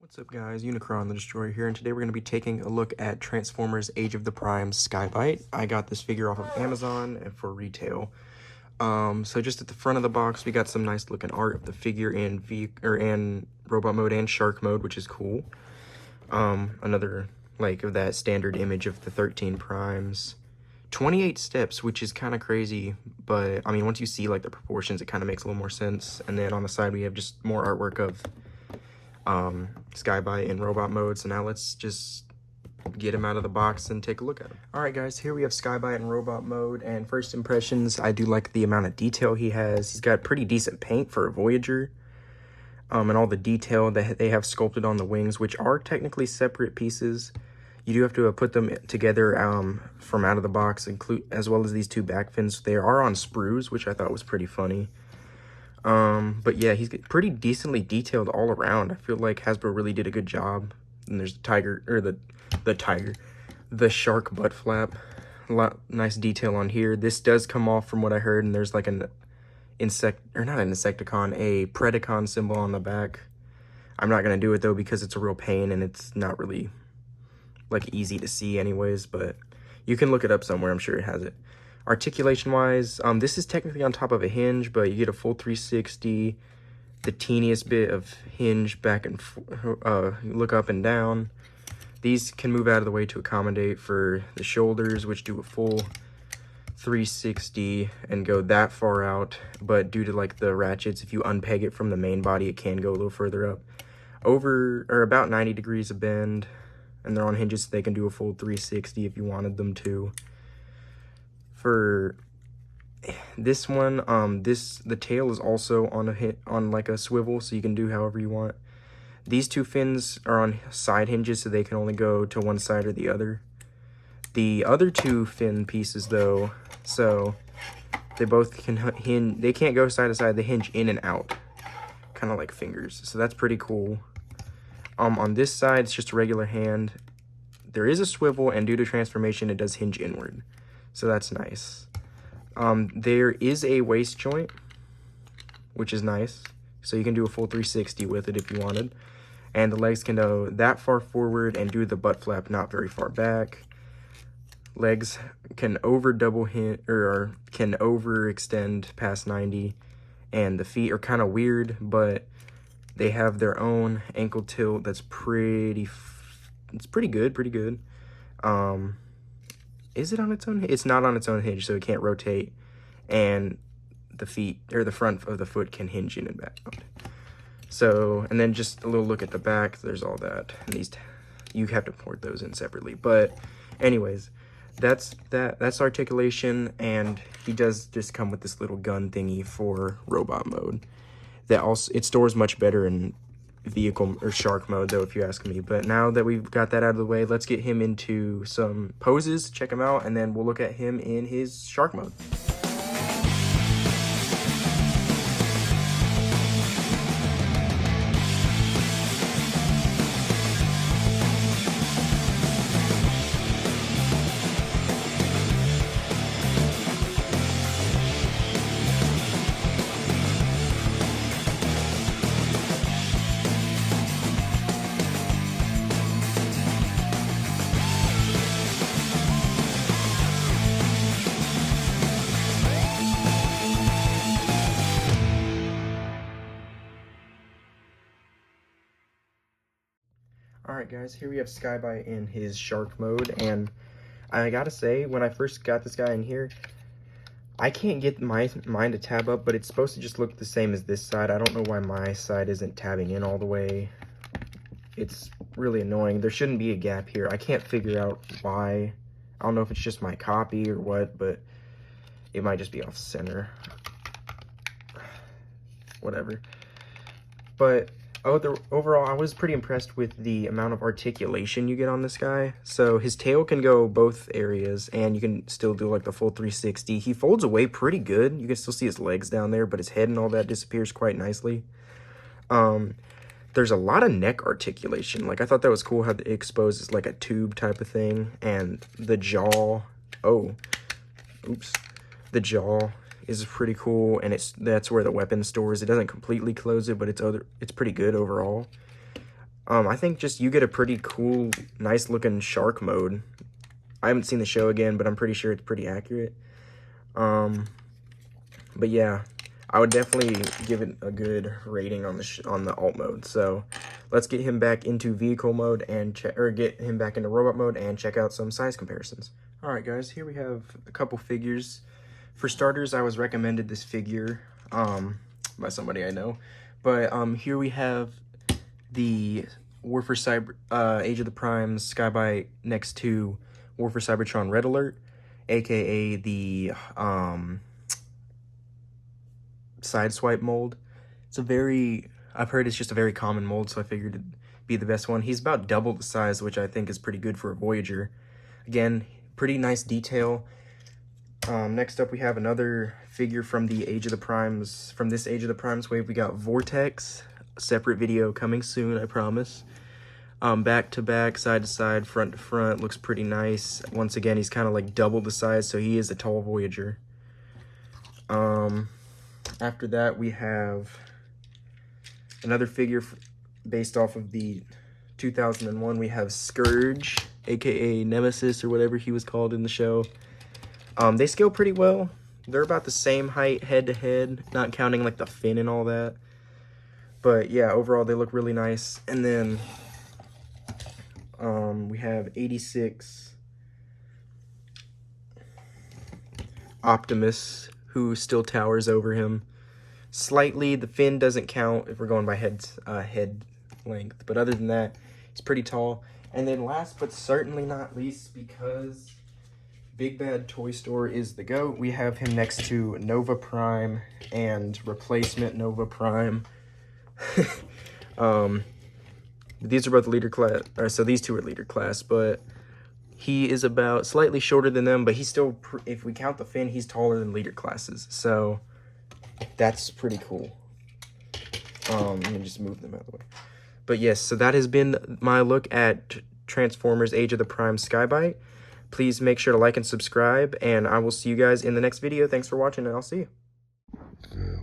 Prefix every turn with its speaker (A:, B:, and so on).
A: What's up guys, Unicron the Destroyer here, and today we're going to be taking a look at Transformers Age of the Prime Skybyte. I got this figure off of Amazon and for retail. So just at the front of the box, we got some nice looking art of the figure in robot mode and shark mode, which is cool. Another like of that standard image of the 13 primes. 28 steps, which is kind of crazy, but I mean, once you see like the proportions, it kind of makes a little more sense. And then on the side, we have just more artwork of Skybyte in robot mode. So now let's just get him out of the box and take a look at him. All right, guys, here we have Skybyte in robot mode, and first impressions, I do like the amount of detail he has. He's got pretty decent paint for a Voyager, and all the detail that they have sculpted on the wings, which are technically separate pieces. You do have to put them together from out of the box, as well as these two back fins. They are on sprues, which I thought was pretty funny. But yeah, he's pretty decently detailed all around. I feel like Hasbro really did a good job. And there's the tiger, or the shark butt flap. A lot nice detail on here. This does come off from what I heard, and there's like an not an Insecticon, a Predacon symbol on the back. I'm not gonna do it though because it's a real pain and it's not really like easy to see anyways, but you can look it up somewhere. I'm sure it has it. Articulation wise, this is technically on top of a hinge, but you get a full 360, the teeniest bit of hinge back and look up and down. These can move out of the way to accommodate for the shoulders, which do a full 360 and go that far out, but due to like the ratchets, if you unpeg it from the main body, it can go a little further up, over or about 90 degrees of bend. And they're on hinges, so they can do a full 360 if you wanted them to. For this one, the tail is also on like a swivel, so you can do however you want. These two fins are on side hinges, so they can only go to one side or the other. The other two fin pieces, though, so they both can hinge. They can't go side to side. They hinge in and out, kind of like fingers. So that's pretty cool. On this side, it's just a regular hand. There is a swivel, and due to transformation, it does hinge inward. So that's nice. There is a waist joint, which is nice. So you can do a full 360 with it if you wanted. And the legs can go that far forward and do the butt flap not very far back. Legs can can overextend past 90. And the feet are kind of weird, but they have their own ankle tilt that's pretty good. Is it on its own? It's not on its own hinge, so it can't rotate. And the feet, or the front of the foot, can hinge in and back. So, and then just a little look at the back. There's all that. And these, you have to port those in separately. But anyways, that's articulation, and he does just come with this little gun thingy for robot mode. That also, it stores much better in vehicle or shark mode though, if you ask me. But now that we've got that out of the way, let's get him into some poses, check him out, and then we'll look at him in his shark mode. Alright guys, here we have Skybyte in his shark mode, and I gotta say, when I first got this guy in here, I can't get mine to tab up, but it's supposed to just look the same as this side. I don't know why my side isn't tabbing in all the way. It's really annoying. There shouldn't be a gap here. I can't figure out why. I don't know if it's just my copy or what, but it might just be off center. Whatever. But overall, I was pretty impressed with the amount of articulation you get on this guy. So his tail can go both areas, and you can still do like the full 360. He folds away pretty good. You can still see his legs down there, but his head and all that disappears quite nicely. There's a lot of neck articulation. Like, I thought that was cool how it exposes like a tube type of thing. And the jaw, the jaw is pretty cool, and that's where the weapon stores. It doesn't completely close it, but it's pretty good overall. I think just you get a pretty cool, nice looking shark mode. I haven't seen the show again, but I'm pretty sure it's pretty accurate. But yeah, I would definitely give it a good rating on the alt mode. So let's get him back into vehicle mode and get him back into robot mode and check out some size comparisons. All right, guys, here we have a couple figures. For starters, I was recommended this figure by somebody I know. But here we have the War for Age of the Primes Skybyte next to War for Cybertron Red Alert, aka the Sideswipe mold. I've heard it's just a very common mold, so I figured it'd be the best one. He's about double the size, which I think is pretty good for a Voyager. Again, pretty nice detail. Next up, we have another figure from the Age of the Primes. From this Age of the Primes wave, we got Vortex. A separate video coming soon, I promise. Back to back, side to side, front to front, looks pretty nice. Once again, he's kind of like double the size, so he is a tall Voyager. After that, we have another figure based off of the 2001. We have Scourge, aka Nemesis, or whatever he was called in the show. They scale pretty well. They're about the same height head to head, not counting like the fin and all that. But yeah, overall they look really nice. And then we have 86 Optimus, who still towers over him. Slightly, the fin doesn't count if we're going by head length. But other than that, he's pretty tall. And then last but certainly not least, because Big Bad Toy Store is the GOAT, we have him next to Nova Prime and replacement Nova Prime. These are both leader class, so these two are leader class, but he is about slightly shorter than them, but he's still, if we count the fin, he's taller than leader classes, so that's pretty cool. Let me just move them out of the way. But yes, so that has been my look at Transformers Age of the Prime Skybyte. Please make sure to like and subscribe, and I will see you guys in the next video. Thanks for watching, and I'll see you.